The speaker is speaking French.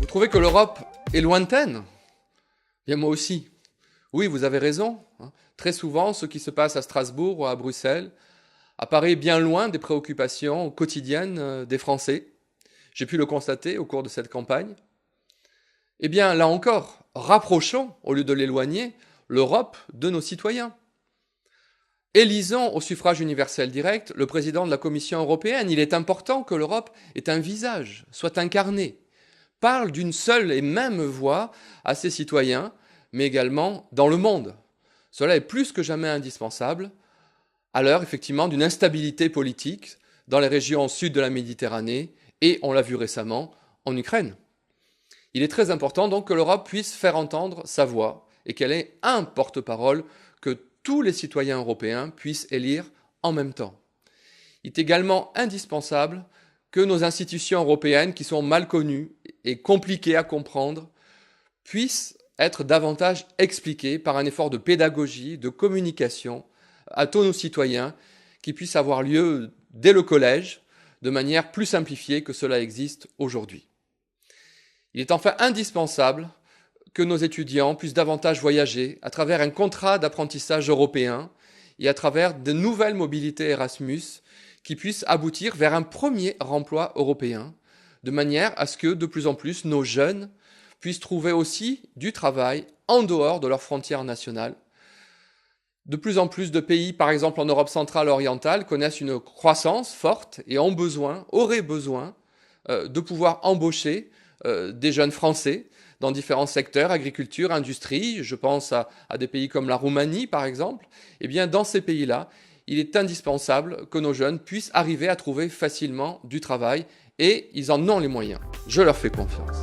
trouvez que l'Europe est lointaine? Bien moi aussi. Oui, vous avez raison. Très souvent, ce qui se passe à Strasbourg ou à Bruxelles apparaît bien loin des préoccupations quotidiennes des Français. J'ai pu le constater au cours de cette campagne. Eh bien, là encore, rapprochons, au lieu de l'éloigner, l'Europe de nos citoyens. Élisons au suffrage universel direct le président de la Commission européenne. Il est important que l'Europe ait un visage, soit incarnée, parle d'une seule et même voix à ses citoyens, mais également dans le monde. Cela est plus que jamais indispensable à l'heure, effectivement, d'une instabilité politique dans les régions sud de la Méditerranée et, on l'a vu récemment, en Ukraine. Il est très important donc que l'Europe puisse faire entendre sa voix et qu'elle ait un porte-parole que tous les citoyens européens puissent élire en même temps. Il est également indispensable que nos institutions européennes, qui sont mal connues et compliquées à comprendre, puissent être davantage expliquées par un effort de pédagogie, de communication à tous nos citoyens, qui puisse avoir lieu dès le collège, de manière plus simplifiée que cela existe aujourd'hui. Il est enfin indispensable que nos étudiants puissent davantage voyager à travers un contrat d'apprentissage européen et à travers de nouvelles mobilités Erasmus qui puissent aboutir vers un premier emploi européen, de manière à ce que de plus en plus nos jeunes puissent trouver aussi du travail en dehors de leurs frontières nationales. De plus en plus de pays, par exemple en Europe centrale et orientale, connaissent une croissance forte et auraient besoin de pouvoir embaucher des jeunes Français dans différents secteurs, agriculture, industrie, je pense à des pays comme la Roumanie par exemple. Eh bien, dans ces pays-là, il est indispensable que nos jeunes puissent arriver à trouver facilement du travail et ils en ont les moyens. Je leur fais confiance.